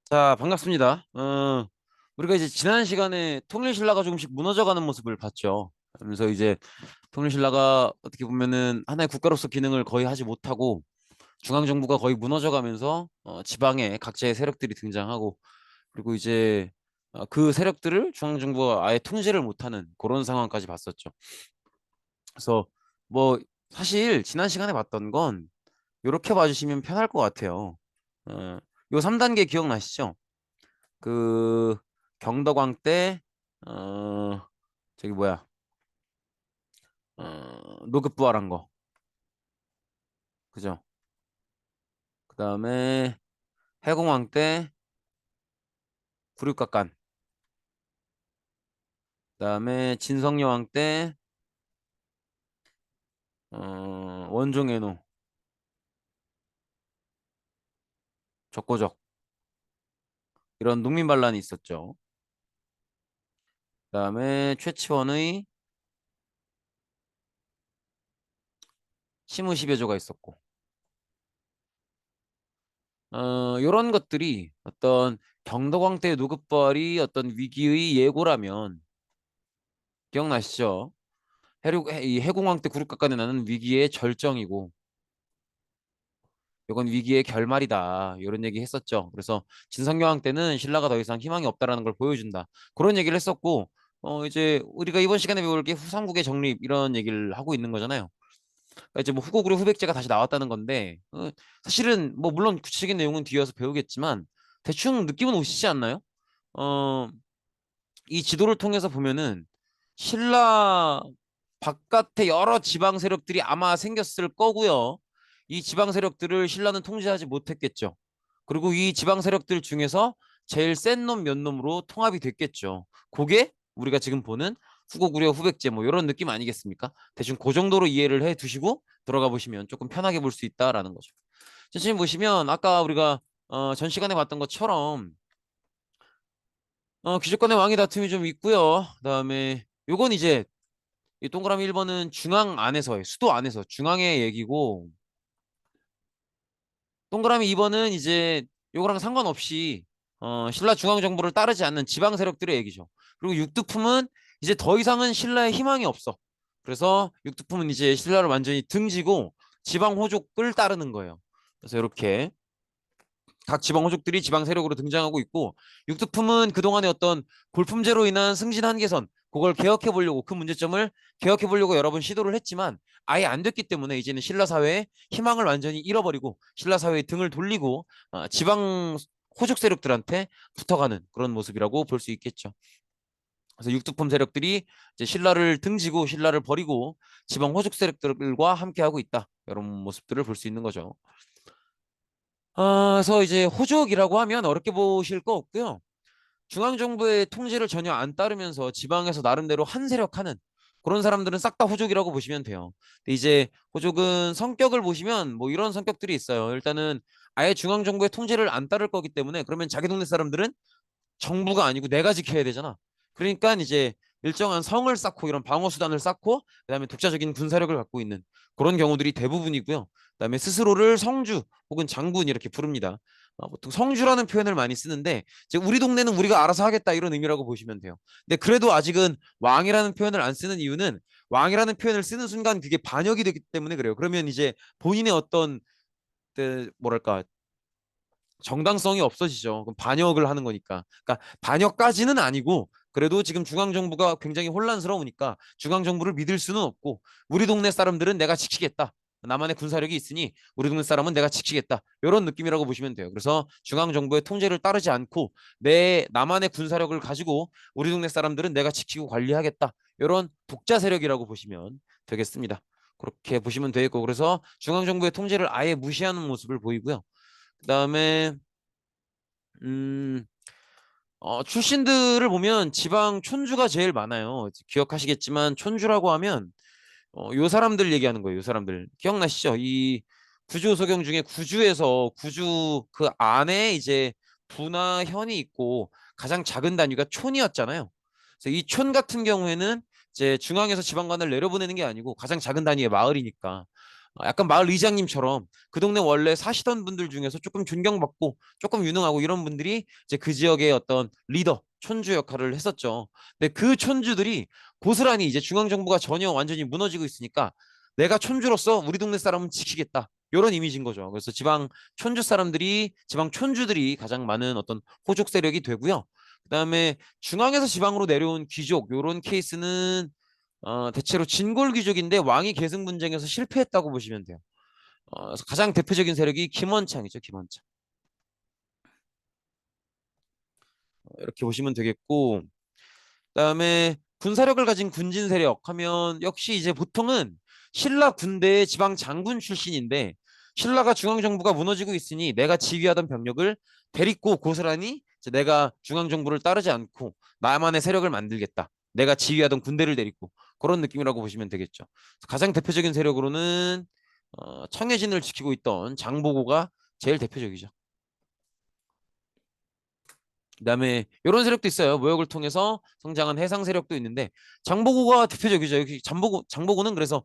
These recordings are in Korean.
자, 반갑습니다. 우리가 이제 지난 시간에 통일신라가 조금씩 무너져가는 모습을 봤죠. 그래서 이제 통일신라가 어떻게 보면은 하나의 국가로서 기능을 거의 하지 못하고 중앙정부가 거의 무너져가면서 지방에 각자의 세력들이 등장하고 그리고 이제 그 세력들을 중앙정부가 아예 통제를 못하는 그런 상황까지 봤었죠. 그래서 뭐 사실 지난 시간에 봤던 건 이렇게 봐주시면 편할 것 같아요. 요 3단계 기억나시죠? 그 경덕왕 때 저기 뭐야 노급 부활한 거 그죠? 그다음에 해공왕 때 굴육각간, 그다음에 진성여왕 때 원종애노 적고적 이런 농민 반란이 있었죠. 그다음에 최치원의 시무시배조가 있었고 이런 것들이 어떤 경덕왕 때 노급 부활이 어떤 위기의 예고라면 기억나시죠? 이 해공왕 때 굴육각간에 나는 위기의 절정이고 이건 위기의 결말이다. 이런 얘기 했었죠. 그래서 진성여왕 때는 신라가 더 이상 희망이 없다라는 걸 보여준다. 그런 얘기를 했었고, 이제 우리가 이번 시간에 배울 게 후삼국의 정립 이런 얘기를 하고 있는 거잖아요. 그러니까 이제 뭐 후고구려 후백제가 다시 나왔다는 건데, 사실은 뭐 물론 구체적인 내용은 뒤에서 배우겠지만 대충 느낌은 오시지 않나요? 어, 이 지도를 통해서 보면은 신라 바깥에 여러 지방 세력들이 아마 생겼을 거고요. 이 지방 세력들을 신라는 통제하지 못했겠죠. 그리고 이 지방 세력들 중에서 제일 센 놈 몇 놈으로 통합이 됐겠죠. 그게 우리가 지금 보는 후고구려 후백제 뭐 이런 느낌 아니겠습니까? 대충 그 정도로 이해를 해 두시고 들어가 보시면 조금 편하게 볼 수 있다라는 거죠. 자, 지금 보시면 아까 우리가 전 시간에 봤던 것처럼 귀족간의 왕위 다툼이 좀 있고요. 그다음에 요건 이제 이 동그라미 1번은 중앙 안에서의 수도 안에서 중앙의 얘기고 동그라미 2번은 이제 요거랑 상관없이 신라 중앙 정부를 따르지 않는 지방 세력들의 얘기죠. 그리고 육두품은 이제 더 이상은 신라의 희망이 없어. 그래서 육두품은 이제 신라를 완전히 등지고 지방 호족을 따르는 거예요. 그래서 이렇게 각 지방 호족들이 지방 세력으로 등장하고 있고 육두품은 그동안의 어떤 골품제로 인한 승진 한계선 그걸 개혁해 보려고 그 문제점을 개혁해 보려고 여러 번 시도를 했지만 아예 안 됐기 때문에 이제는 신라 사회에 희망을 완전히 잃어버리고 신라 사회에 등을 돌리고 지방 호족 세력들한테 붙어가는 그런 모습이라고 볼 수 있겠죠. 그래서 육두품 세력들이 이제 신라를 등지고 신라를 버리고 지방 호족 세력들과 함께하고 있다. 이런 모습들을 볼 수 있는 거죠. 그래서 이제 호족이라고 하면 어렵게 보실 거 없고요. 중앙정부의 통제를 전혀 안 따르면서 지방에서 나름대로 한 세력하는 그런 사람들은 싹 다 호족이라고 보시면 돼요. 근데 이제 호족은 성격을 보시면 뭐 이런 성격들이 있어요. 일단은 아예 중앙정부의 통제를 안 따를 거기 때문에 그러면 자기 동네 사람들은 정부가 아니고 내가 지켜야 되잖아. 그러니까 이제 일정한 성을 쌓고 이런 방어 수단을 쌓고 그다음에 독자적인 군사력을 갖고 있는 그런 경우들이 대부분이고요. 그다음에 스스로를 성주 혹은 장군 이렇게 부릅니다. 보통 성주라는 표현을 많이 쓰는데 이제 우리 동네는 우리가 알아서 하겠다 이런 의미라고 보시면 돼요. 근데 그래도 아직은 왕이라는 표현을 안 쓰는 이유는 왕이라는 표현을 쓰는 순간 그게 반역이 되기 때문에 그래요. 그러면 이제 본인의 어떤 뭐랄까 정당성이 없어지죠. 그럼 반역을 하는 거니까. 그러니까 반역까지는 아니고 그래도 지금 중앙정부가 굉장히 혼란스러우니까 중앙정부를 믿을 수는 없고 우리 동네 사람들은 내가 지키겠다. 나만의 군사력이 있으니 우리 동네 사람은 내가 지키겠다. 이런 느낌이라고 보시면 돼요. 그래서 중앙정부의 통제를 따르지 않고 내 나만의 군사력을 가지고 우리 동네 사람들은 내가 지키고 관리하겠다. 이런 독자 세력이라고 보시면 되겠습니다. 그렇게 보시면 되겠고 그래서 중앙정부의 통제를 아예 무시하는 모습을 보이고요. 그다음에 음, 출신들을 보면 지방 촌주가 제일 많아요. 기억하시겠지만 촌주라고 하면 요 사람들 얘기하는 거예요. 요 사람들 기억나시죠? 이 구주 소경 중에 구주에서 구주 그 안에 이제 부나 현이 있고 가장 작은 단위가 촌이었잖아요. 그래서 이 촌 같은 경우에는 이제 중앙에서 지방관을 내려보내는 게 아니고 가장 작은 단위의 마을이니까 약간 마을 의장님처럼 그 동네 원래 사시던 분들 중에서 조금 존경받고 조금 유능하고 이런 분들이 이제 그 지역의 어떤 리더, 촌주 역할을 했었죠. 근데 그 촌주들이 고스란히 이제 중앙정부가 전혀 완전히 무너지고 있으니까 내가 촌주로서 우리 동네 사람은 지키겠다. 이런 이미지인 거죠. 그래서 지방 촌주 사람들이, 지방 촌주들이 가장 많은 어떤 호족 세력이 되고요. 그다음에 중앙에서 지방으로 내려온 귀족, 요런 케이스는 대체로 진골 귀족인데 왕위 계승 분쟁에서 실패했다고 보시면 돼요. 그래서 가장 대표적인 세력이 김원창이죠, 김원창. 이렇게 보시면 되겠고, 그다음에 군사력을 가진 군진 세력 하면 역시 이제 보통은 신라 군대의 지방 장군 출신인데 신라가 중앙정부가 무너지고 있으니 내가 지휘하던 병력을 데리고 고스란히 이제 내가 중앙정부를 따르지 않고 나만의 세력을 만들겠다. 내가 지휘하던 군대를 데리고 그런 느낌이라고 보시면 되겠죠. 가장 대표적인 세력으로는 청해진을 지키고 있던 장보고가 제일 대표적이죠. 그다음에 이런 세력도 있어요. 무역을 통해서 성장한 해상 세력도 있는데 장보고가 대표적이죠. 여기 장보고는 그래서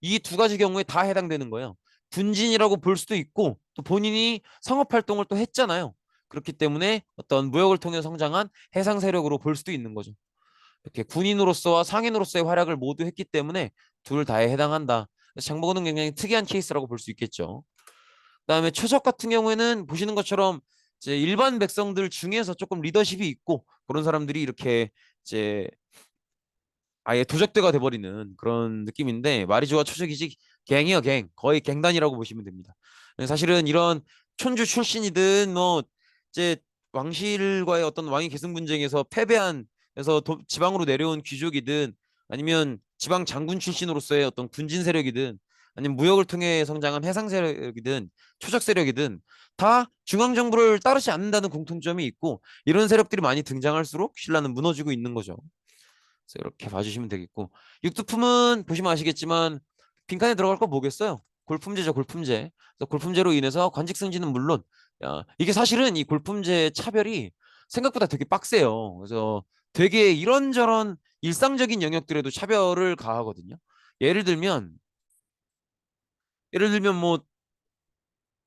이 두 가지 경우에 다 해당되는 거예요. 군진이라고 볼 수도 있고 또 본인이 상업 활동을 또 했잖아요. 그렇기 때문에 어떤 무역을 통해 성장한 해상 세력으로 볼 수도 있는 거죠. 이렇게 군인으로서와 상인으로서의 활약을 모두 했기 때문에 둘 다에 해당한다. 장보고는 굉장히 특이한 케이스라고 볼 수 있겠죠. 그다음에 최적 같은 경우에는 보시는 것처럼 이제 일반 백성들 중에서 조금 리더십이 있고 그런 사람들이 이렇게 이제 아예 도적대가 돼버리는 그런 느낌인데 말이 좋아 초적이지 갱이요 갱 거의 갱단이라고 보시면 됩니다. 사실은 이런 촌주 출신이든 뭐 이제 왕실과의 어떤 왕위 계승 분쟁에서 패배한 그래서 지방으로 내려온 귀족이든 아니면 지방 장군 출신으로서의 어떤 군진 세력이든 아니면 무역을 통해 성장한 해상 세력이든 초적 세력이든 다 중앙 정부를 따르지 않는다는 공통점이 있고 이런 세력들이 많이 등장할수록 신라는 무너지고 있는 거죠. 그래서 이렇게 봐주시면 되겠고 육두품은 보시면 아시겠지만 빈칸에 들어갈 거 뭐겠어요? 골품제죠, 골품제. 그래서 골품제로 인해서 관직 승진은 물론 이게 사실은 이 골품제 차별이 생각보다 되게 빡세요. 그래서 되게 이런저런 일상적인 영역들에도 차별을 가하거든요. 예를 들면 뭐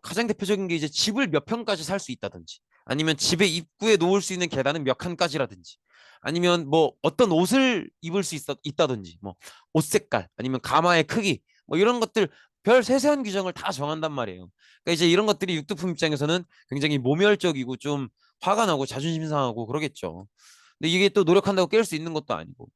가장 대표적인 게 이제 집을 몇 평까지 살 수 있다든지 아니면 집의 입구에 놓을 수 있는 계단은 몇 칸까지라든지 아니면 뭐 어떤 옷을 입을 수 있다든지 뭐 옷 색깔 아니면 가마의 크기 뭐 이런 것들 별 세세한 규정을 다 정한단 말이에요. 그러니까 이제 이런 것들이 육두품 입장에서는 굉장히 모멸적이고 좀 화가 나고 자존심 상하고 그러겠죠. 근데 이게 또 노력한다고 깰 수 있는 것도 아니고.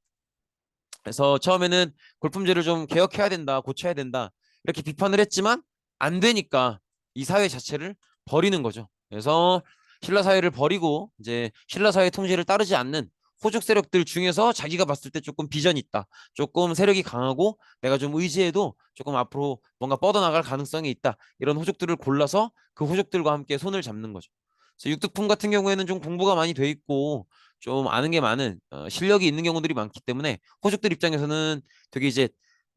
그래서 처음에는 골품제를 좀 개혁해야 된다, 고쳐야 된다 이렇게 비판을 했지만 안 되니까 이 사회 자체를 버리는 거죠. 그래서 신라 사회를 버리고 이제 신라 사회 통제를 따르지 않는 호족 세력들 중에서 자기가 봤을 때 조금 비전이 있다, 조금 세력이 강하고 내가 좀 의지해도 조금 앞으로 뭔가 뻗어나갈 가능성이 있다 이런 호족들을 골라서 그 호족들과 함께 손을 잡는 거죠. 그래서 육두품 같은 경우에는 좀 공부가 많이 돼 있고 좀 아는 게 많은 실력이 있는 경우들이 많기 때문에 호족들 입장에서는 되게 이제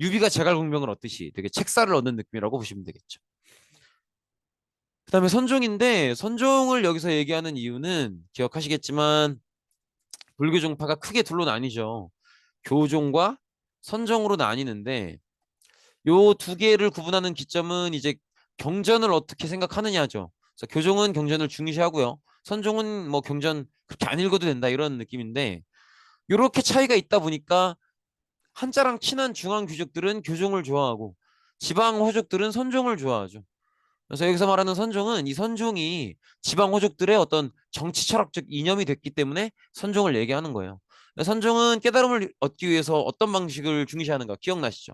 유비가 제갈공명을 얻듯이 되게 책사를 얻는 느낌이라고 보시면 되겠죠. 그다음에 선종인데 선종을 여기서 얘기하는 이유는 기억하시겠지만 불교 종파가 크게 둘로 나뉘죠. 교종과 선종으로 나뉘는데 요 두 개를 구분하는 기점은 이제 경전을 어떻게 생각하느냐죠. 그래서 교종은 경전을 중시하고요. 선종은 뭐 경전 그렇게 안 읽어도 된다 이런 느낌인데 이렇게 차이가 있다 보니까 한자랑 친한 중앙 귀족들은 교종을 좋아하고 지방 호족들은 선종을 좋아하죠. 그래서 여기서 말하는 선종은 이 선종이 지방 호족들의 어떤 정치 철학적 이념이 됐기 때문에 선종을 얘기하는 거예요. 선종은 깨달음을 얻기 위해서 어떤 방식을 중시하는가 기억나시죠?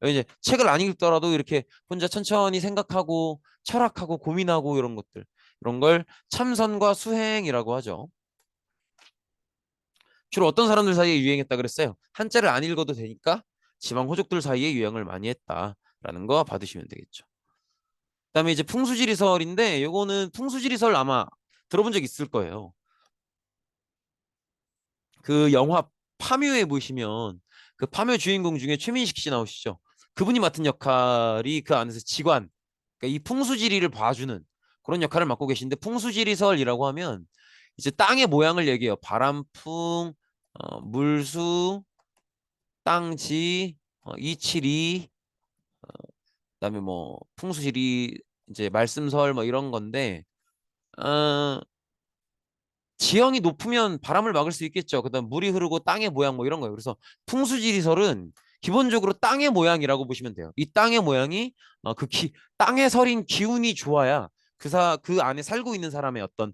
이제 책을 안 읽더라도 이렇게 혼자 천천히 생각하고 철학하고 고민하고 이런 것들 이런 걸 참선과 수행이라고 하죠. 주로 어떤 사람들 사이에 유행했다 그랬어요? 한자를 안 읽어도 되니까 지방 호족들 사이에 유행을 많이 했다라는 거 받으시면 되겠죠. 그다음에 이제 풍수지리설인데 요거는 풍수지리설 아마 들어본 적 있을 거예요. 그 영화 파묘에 보시면 그 파묘 주인공 중에 최민식 씨 나오시죠. 그분이 맡은 역할이 그 안에서 직관, 그러니까 이 풍수지리를 봐주는 그런 역할을 맡고 계신데 풍수지리설이라고 하면 이제 땅의 모양을 얘기해요. 바람풍, 물수, 땅지, 이치리 그다음에 뭐 풍수지리 이제 말씀설 뭐 이런 건데 어, 지형이 높으면 바람을 막을 수 있겠죠. 그다음 물이 흐르고 땅의 모양 뭐 이런 거예요. 그래서 풍수지리설은 기본적으로 땅의 모양이라고 보시면 돼요. 이 땅의 모양이 땅의 설인 기운이 좋아야 그 안에 살고 있는 사람의 어떤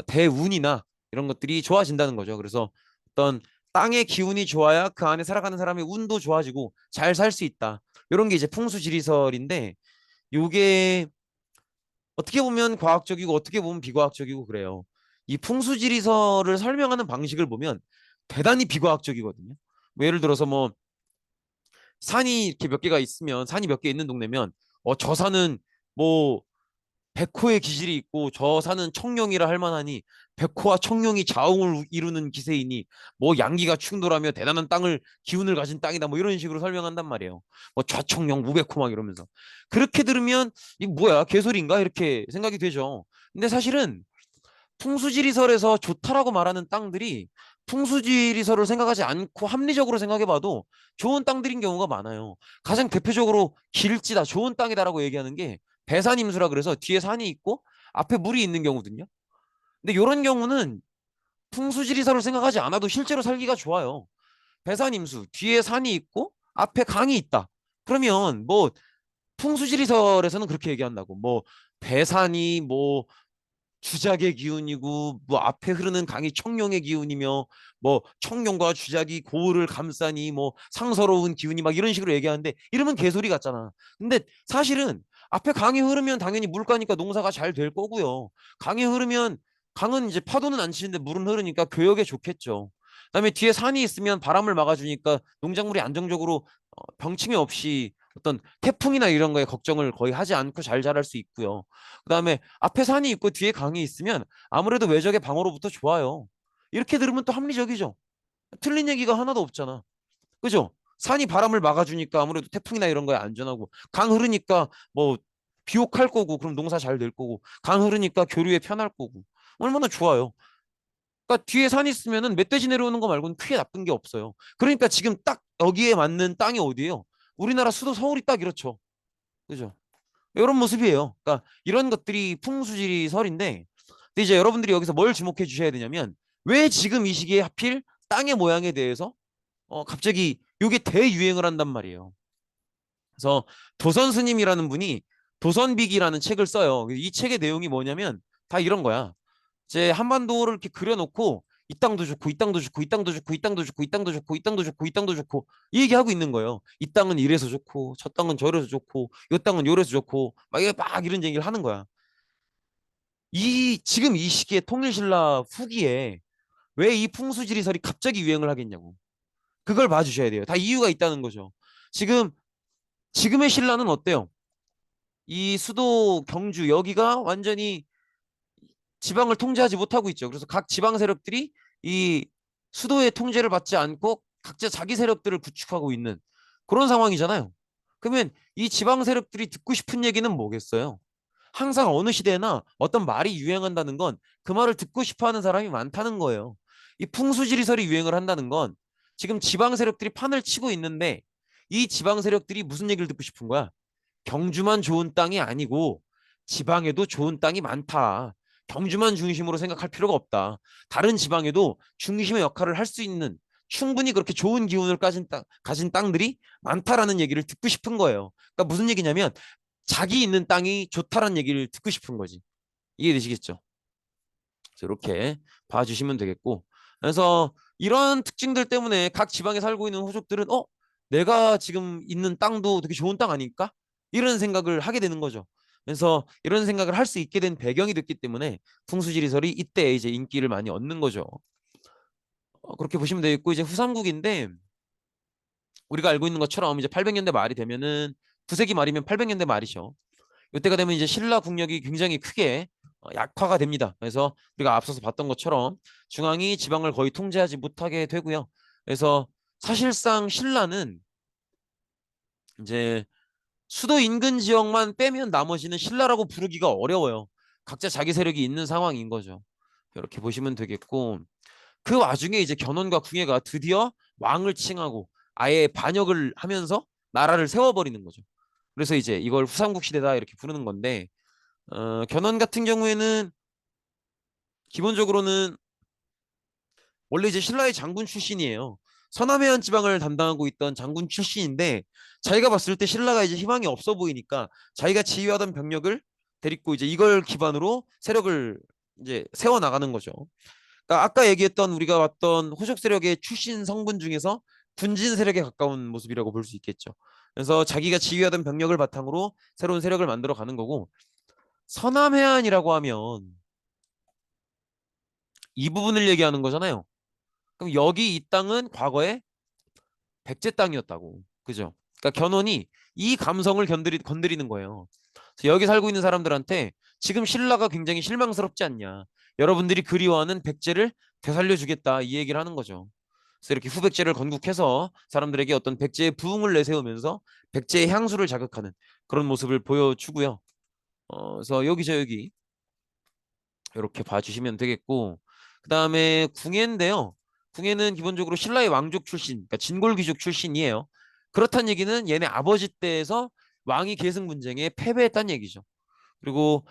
대운이나 이런 것들이 좋아진다는 거죠. 그래서 어떤 땅의 기운이 좋아야 그 안에 살아가는 사람의 운도 좋아지고 잘 살 수 있다. 이런 게 이제 풍수지리설인데 요게 어떻게 보면 과학적이고 어떻게 보면 비과학적이고 그래요. 이 풍수지리설을 설명하는 방식을 보면 대단히 비과학적이거든요. 뭐 예를 들어서 뭐 산이 이렇게 몇 개가 있으면 산이 몇 개 있는 동네면 저 산은 뭐 백호의 기질이 있고 저 산은 청룡이라 할 만하니 백호와 청룡이 자웅을 이루는 기세이니 뭐 양기가 충돌하며 대단한 땅을 기운을 가진 땅이다 뭐 이런 식으로 설명한단 말이에요. 뭐 좌청룡 우백호 막 이러면서 그렇게 들으면 이 뭐야 개소리인가 이렇게 생각이 되죠. 근데 사실은 풍수지리설에서 좋다라고 말하는 땅들이 풍수지리설을 생각하지 않고 합리적으로 생각해봐도 좋은 땅들인 경우가 많아요. 가장 대표적으로 길지다, 좋은 땅이다라고 얘기하는 게 배산임수라 그래서 뒤에 산이 있고 앞에 물이 있는 경우거든요. 근데 이런 경우는 풍수지리설을 생각하지 않아도 실제로 살기가 좋아요. 배산임수, 뒤에 산이 있고 앞에 강이 있다. 그러면 뭐 풍수지리설에서는 그렇게 얘기한다고. 뭐 배산이 뭐 주작의 기운이고 뭐 앞에 흐르는 강이 청룡의 기운이며 뭐 청룡과 주작이 고을을 감싸니 뭐 상서로운 기운이 막 이런 식으로 얘기하는데 이러면 개소리 같잖아. 근데 사실은 앞에 강이 흐르면 당연히 물가니까 농사가 잘 될 거고요. 강이 흐르면 강은 이제 파도는 안 치는데 물은 흐르니까 교역에 좋겠죠. 그다음에 뒤에 산이 있으면 바람을 막아주니까 농작물이 안정적으로 병침이 없이 어떤 태풍이나 이런 거에 걱정을 거의 하지 않고 잘 자랄 수 있고요. 그다음에 앞에 산이 있고 뒤에 강이 있으면 아무래도 외적의 방어로부터 좋아요. 이렇게 들으면 또 합리적이죠. 틀린 얘기가 하나도 없잖아. 그죠? 산이 바람을 막아주니까 아무래도 태풍이나 이런 거에 안전하고 강 흐르니까 뭐 비옥할 거고 그럼 농사 잘 될 거고 강 흐르니까 교류에 편할 거고 얼마나 좋아요. 그러니까 뒤에 산 있으면은 멧돼지 내려오는 거 말고는 크게 나쁜 게 없어요. 그러니까 지금 딱 여기에 맞는 땅이 어디예요? 우리나라 수도 서울이 딱 이렇죠. 그죠? 이런 모습이에요. 그러니까 이런 것들이 풍수지리설인데 근데 이제 여러분들이 여기서 뭘 주목해 주셔야 되냐면 왜 지금 이 시기에 하필 땅의 모양에 대해서 갑자기 이게 대유행을 한단 말이에요. 그래서 도선 스님이라는 분이 도선비기라는 책을 써요. 이 책의 내용이 뭐냐면 다 이런 거야. 제 한반도를 이렇게 그려놓고 이 땅도 좋고 이 땅도 좋고 이 땅도 좋고 이 땅도 좋고 이 땅도 좋고 이 땅도 좋고 이 땅도 좋고 이 얘기하고 있는 거예요. 이 땅은 이래서 좋고 저 땅은 저래서 좋고 이 땅은 요래서 좋고 막 이런 얘기를 하는 거야. 이 지금 이 시기에 통일신라 후기에 왜 이 풍수지리설이 갑자기 유행을 하겠냐고. 그걸 봐주셔야 돼요. 다 이유가 있다는 거죠. 지금 지금의 신라는 어때요? 이 수도 경주 여기가 완전히 지방을 통제하지 못하고 있죠. 그래서 각 지방 세력들이 이 수도의 통제를 받지 않고 각자 자기 세력들을 구축하고 있는 그런 상황이잖아요. 그러면 이 지방 세력들이 듣고 싶은 얘기는 뭐겠어요? 항상 어느 시대나 어떤 말이 유행한다는 건 그 말을 듣고 싶어 하는 사람이 많다는 거예요. 이 풍수지리설이 유행을 한다는 건 지금 지방 세력들이 판을 치고 있는데 이 지방 세력들이 무슨 얘기를 듣고 싶은 거야? 경주만 좋은 땅이 아니고 지방에도 좋은 땅이 많다. 경주만 중심으로 생각할 필요가 없다. 다른 지방에도 중심의 역할을 할 수 있는 충분히 그렇게 좋은 기운을 가진 땅들이 많다라는 얘기를 듣고 싶은 거예요. 그러니까 무슨 얘기냐면 자기 있는 땅이 좋다라는 얘기를 듣고 싶은 거지. 이해되시겠죠? 이렇게 봐주시면 되겠고. 그래서 이런 특징들 때문에 각 지방에 살고 있는 호족들은 내가 지금 있는 땅도 되게 좋은 땅 아닐까? 이런 생각을 하게 되는 거죠. 그래서 이런 생각을 할 수 있게 된 배경이 됐기 때문에 풍수지리설이 이때 이제 인기를 많이 얻는 거죠. 그렇게 보시면 되겠고 이제 후삼국인데 우리가 알고 있는 것처럼 이제 800년대 말이 되면은 9세기 말이면 800년대 말이죠. 이때가 되면 이제 신라 국력이 굉장히 크게 약화가 됩니다. 그래서 우리가 앞서서 봤던 것처럼 중앙이 지방을 거의 통제하지 못하게 되고요. 그래서 사실상 신라는 이제 수도 인근 지역만 빼면 나머지는 신라라고 부르기가 어려워요. 각자 자기 세력이 있는 상황인 거죠. 이렇게 보시면 되겠고 그 와중에 이제 견훤과 궁예가 드디어 왕을 칭하고 아예 반역을 하면서 나라를 세워버리는 거죠. 그래서 이제 이걸 후삼국 시대다 이렇게 부르는 건데 견훤 같은 경우에는 기본적으로는 원래 이제 신라의 장군 출신이에요. 서남해안 지방을 담당하고 있던 장군 출신인데 자기가 봤을 때 신라가 이제 희망이 없어 보이니까 자기가 지휘하던 병력을 데리고 이제 이걸 기반으로 세력을 이제 세워 나가는 거죠. 그러니까 아까 얘기했던 우리가 봤던 호족 세력의 출신 성분 중에서 군진 세력에 가까운 모습이라고 볼 수 있겠죠. 그래서 자기가 지휘하던 병력을 바탕으로 새로운 세력을 만들어 가는 거고 서남해안이라고 하면 이 부분을 얘기하는 거잖아요. 그럼 여기 이 땅은 과거에 백제 땅이었다고. 그죠? 그러니까 견훤이 이 감성을 건드리는 거예요. 그래서 여기 살고 있는 사람들한테 지금 신라가 굉장히 실망스럽지 않냐. 여러분들이 그리워하는 백제를 되살려주겠다. 이 얘기를 하는 거죠. 그래서 이렇게 후백제를 건국해서 사람들에게 어떤 백제의 부흥을 내세우면서 백제의 향수를 자극하는 그런 모습을 보여주고요. 그래서 여기 이렇게 봐주시면 되겠고 그 다음에 궁예인데요. 궁예는 기본적으로 신라의 왕족 출신, 그러니까 진골귀족 출신이에요. 그렇다는 얘기는 얘네 아버지 때에서 왕위 계승 분쟁에 패배했다는 얘기죠. 그리고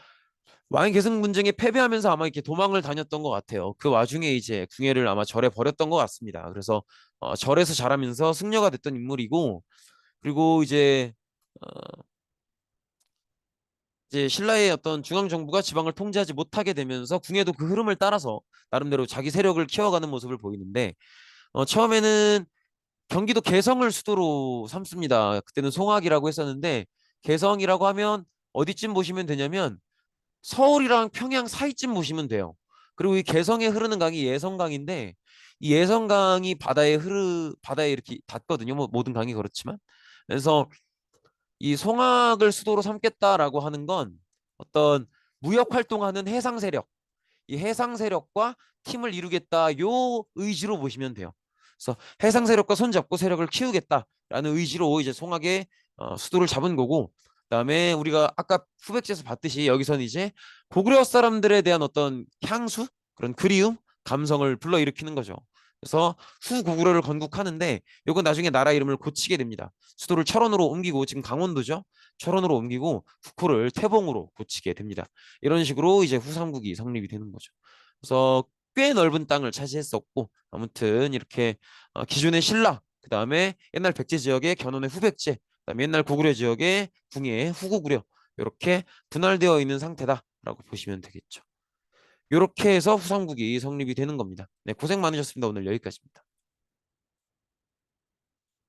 왕위 계승 분쟁에 패배하면서 아마 이렇게 도망을 다녔던 것 같아요. 그 와중에 이제 궁예를 아마 절에 버렸던 것 같습니다. 그래서 절에서 자라면서 승려가 됐던 인물이고 그리고 이제 신라의 어떤 중앙 정부가 지방을 통제하지 못하게 되면서 궁예도 그 흐름을 따라서 나름대로 자기 세력을 키워가는 모습을 보이는데 처음에는 경기도 개성을 수도로 삼습니다. 그때는 송악이라고 했었는데 개성이라고 하면 어디쯤 보시면 되냐면 서울이랑 평양 사이쯤 보시면 돼요. 그리고 이 개성에 흐르는 강이 예성강인데 이 예성강이 바다에 이렇게 닿거든요. 뭐 모든 강이 그렇지만 그래서 이 송악을 수도로 삼겠다라고 하는 건 어떤 무역 활동하는 해상 세력, 이 해상 세력과 팀을 이루겠다 요 의지로 보시면 돼요. 그래서 해상 세력과 손잡고 세력을 키우겠다라는 의지로 이제 송악의 수도를 잡은 거고, 그다음에 우리가 아까 후백제에서 봤듯이 여기서는 이제 고구려 사람들에 대한 어떤 향수, 그런 그리움, 감성을 불러일으키는 거죠. 그래서 후고구려를 건국하는데 이건 나중에 나라 이름을 고치게 됩니다. 수도를 철원으로 옮기고 지금 강원도죠. 철원으로 옮기고 국호를 태봉으로 고치게 됩니다. 이런 식으로 이제 후삼국이 성립이 되는 거죠. 그래서 꽤 넓은 땅을 차지했었고 아무튼 이렇게 기존의 신라 그다음에 옛날 백제 지역의 견훤의 후백제 그다음에 옛날 고구려 지역의 궁예의 후고구려 이렇게 분할되어 있는 상태다라고 보시면 되겠죠. 이렇게 해서 후삼국이 성립이 되는 겁니다. 네, 고생 많으셨습니다. 오늘 여기까지입니다.